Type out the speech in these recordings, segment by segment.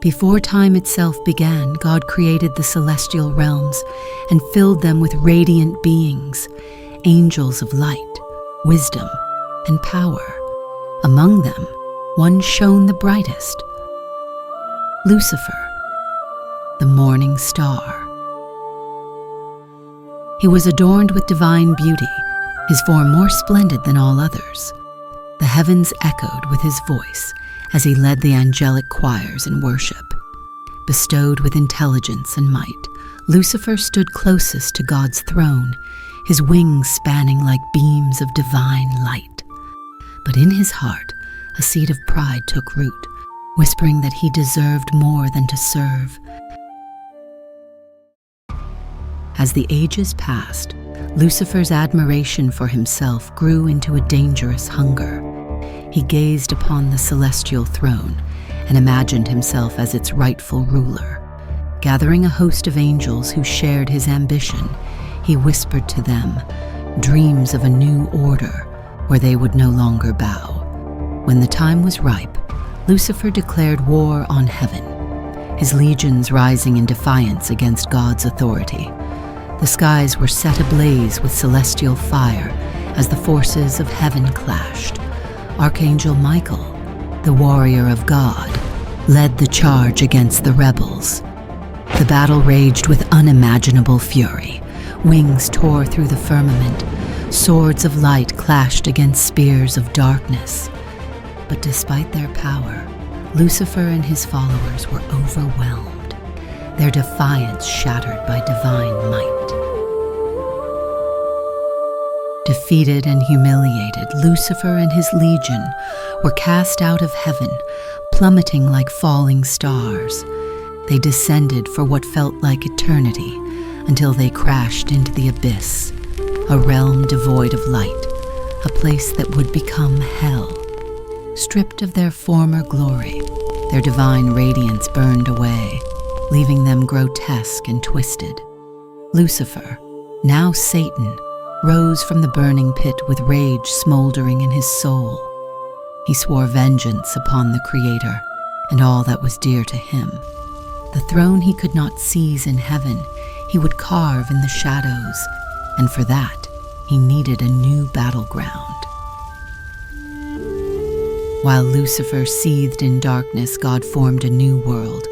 Before time itself began, God created the celestial realms and filled them with radiant beings, angels of light, wisdom, and power. Among them, one shone the brightest, Lucifer, the morning star. He was adorned with divine beauty, his form more splendid than all others. The heavens echoed with his voice as he led the angelic choirs in worship. Bestowed with intelligence and might, Lucifer stood closest to God's throne, his wings spanning like beams of divine light. But in his heart, a seed of pride took root, whispering that he deserved more than to serve. As the ages passed, Lucifer's admiration for himself grew into a dangerous hunger. He gazed upon the celestial throne and imagined himself as its rightful ruler. Gathering a host of angels who shared his ambition, he whispered to them dreams of a new order where they would no longer bow. When the time was ripe, Lucifer declared war on heaven, his legions rising in defiance against God's authority. The skies were set ablaze with celestial fire as the forces of heaven clashed. Archangel Michael, the warrior of God, led the charge against the rebels. The battle raged with unimaginable fury. Wings tore through the firmament. Swords of light clashed against spears of darkness. But despite their power, Lucifer and his followers were overwhelmed, their defiance shattered by divine might. Defeated and humiliated, Lucifer and his legion were cast out of heaven, plummeting like falling stars. They descended for what felt like eternity until they crashed into the abyss, a realm devoid of light, a place that would become hell. Stripped of their former glory, their divine radiance burned away, leaving them grotesque and twisted. Lucifer, now Satan, rose from the burning pit with rage smoldering in his soul. He swore vengeance upon the Creator and all that was dear to him. The throne he could not seize in heaven, he would carve in the shadows, and for that, he needed a new battleground. While Lucifer seethed in darkness, God formed a new world,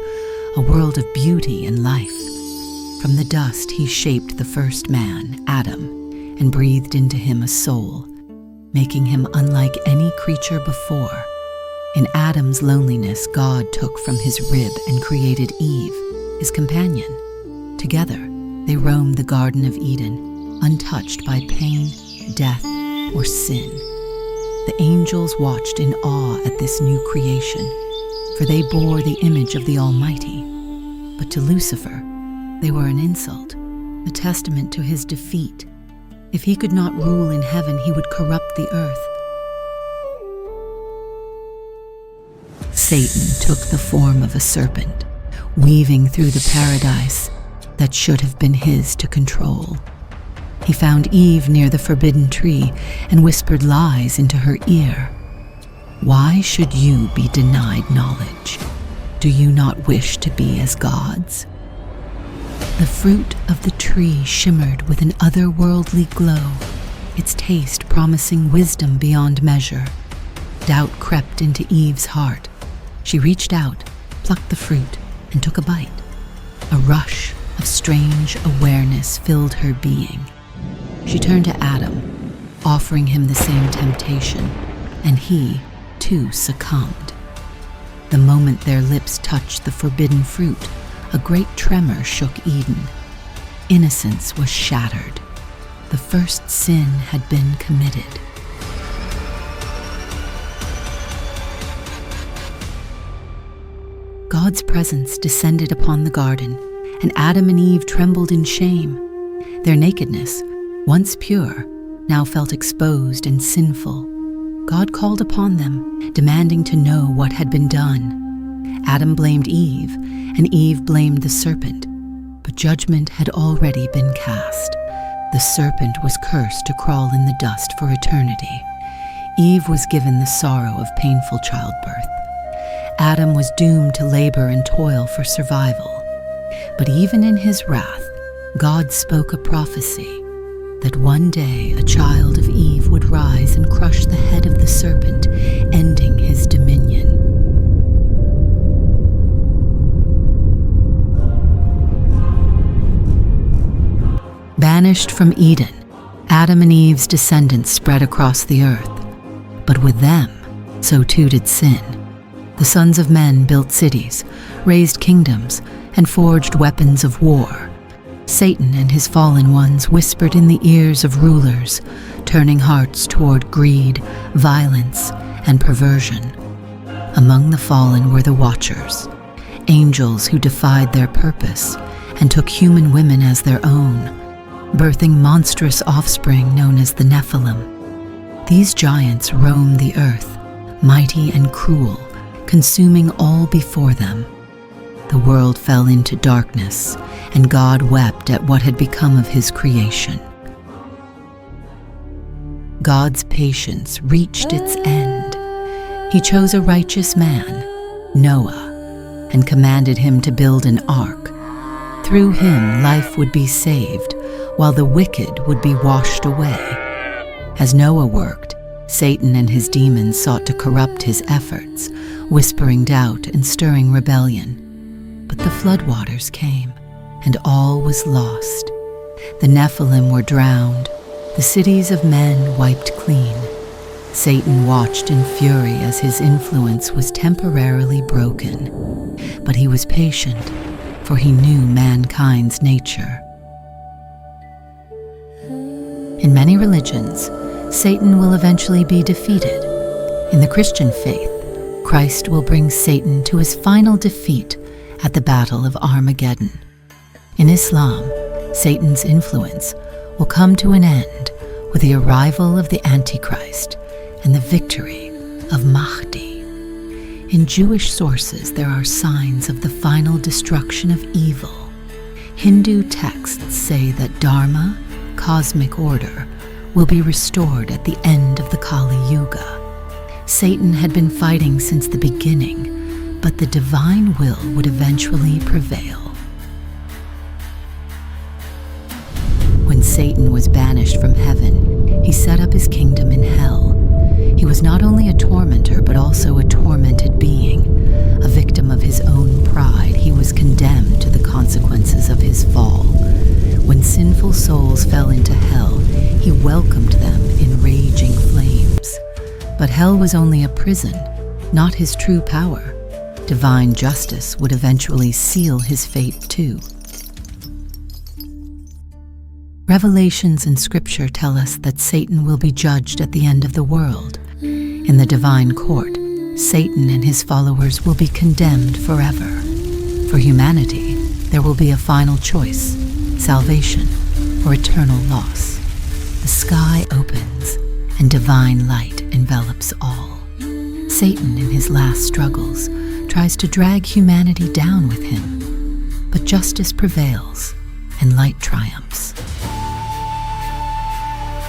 a world of beauty and life. From the dust, he shaped the first man, Adam, and breathed into him a soul, making him unlike any creature before. In Adam's loneliness, God took from his rib and created Eve, his companion. Together, they roamed the Garden of Eden, untouched by pain, death, or sin. The angels watched in awe at this new creation, for they bore the image of the Almighty. But to Lucifer, they were an insult, a testament to his defeat. If he could not rule in heaven, he would corrupt the earth. Satan took the form of a serpent, weaving through the paradise that should have been his to control. He found Eve near the forbidden tree and whispered lies into her ear. Why should you be denied knowledge? Do you not wish to be as gods? The fruit of the tree shimmered with an otherworldly glow, its taste promising wisdom beyond measure. Doubt crept into Eve's heart. She reached out, plucked the fruit, and took a bite. A rush of strange awareness filled her being. She turned to Adam, offering him the same temptation, and he, too, succumbed. The moment their lips touched the forbidden fruit, a great tremor shook Eden. Innocence was shattered. The first sin had been committed. God's presence descended upon the garden, and Adam and Eve trembled in shame. Their nakedness, once pure, now felt exposed and sinful. God called upon them, demanding to know what had been done. Adam blamed Eve, and Eve blamed the serpent, but judgment had already been cast. The serpent was cursed to crawl in the dust for eternity. Eve was given the sorrow of painful childbirth. Adam was doomed to labor and toil for survival. But even in his wrath, God spoke a prophecy that one day a child of Eve would rise and crush the head of the serpent, ending his dominion. Banished from Eden, Adam and Eve's descendants spread across the earth. But with them, so too did sin. The sons of men built cities, raised kingdoms, and forged weapons of war. Satan and his fallen ones whispered in the ears of rulers, turning hearts toward greed, violence, and perversion. Among the fallen were the Watchers, angels who defied their purpose and took human women as their own, birthing monstrous offspring known as the Nephilim. These giants roamed the earth, mighty and cruel, consuming all before them. The world fell into darkness, and God wept at what had become of his creation. God's patience reached its end. He chose a righteous man, Noah, and commanded him to build an ark. Through him, life would be saved, while the wicked would be washed away. As Noah worked, Satan and his demons sought to corrupt his efforts, whispering doubt and stirring rebellion. But the floodwaters came, and all was lost. The Nephilim were drowned, the cities of men wiped clean. Satan watched in fury as his influence was temporarily broken. But he was patient, for he knew mankind's nature. In many religions, Satan will eventually be defeated. In the Christian faith, Christ will bring Satan to his final defeat at the Battle of Armageddon. In Islam, Satan's influence will come to an end with the arrival of the Antichrist and the victory of Mahdi. In Jewish sources, there are signs of the final destruction of evil. Hindu texts say that Dharma, cosmic order, will be restored at the end of the Kali Yuga. Satan had been fighting since the beginning, but the divine will would eventually prevail. When Satan was banished from heaven, he set up his kingdom in hell. He was not only a tormentor, but also a tormented being. A victim of his own pride, he was condemned to the consequences of his fall. When sinful souls fell into hell, he welcomed them in raging flames. But hell was only a prison, not his true power. Divine justice would eventually seal his fate too. Revelations in Scripture tell us that Satan will be judged at the end of the world. In the divine court, Satan and his followers will be condemned forever. For humanity, there will be a final choice: salvation or eternal loss. The sky opens and divine light envelops all. Satan, in his last struggles, tries to drag humanity down with him, but justice prevails and light triumphs.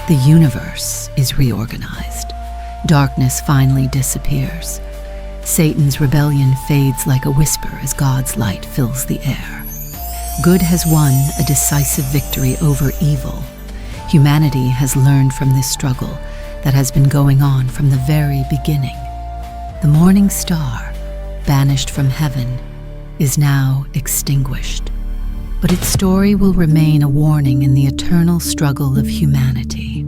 The universe is reorganized. Darkness finally disappears. Satan's rebellion fades like a whisper as God's light fills the air. Good has won a decisive victory over evil. Humanity has learned from this struggle that has been going on from the very beginning. The morning star, banished from heaven, is now extinguished, but its story will remain a warning in the eternal struggle of humanity.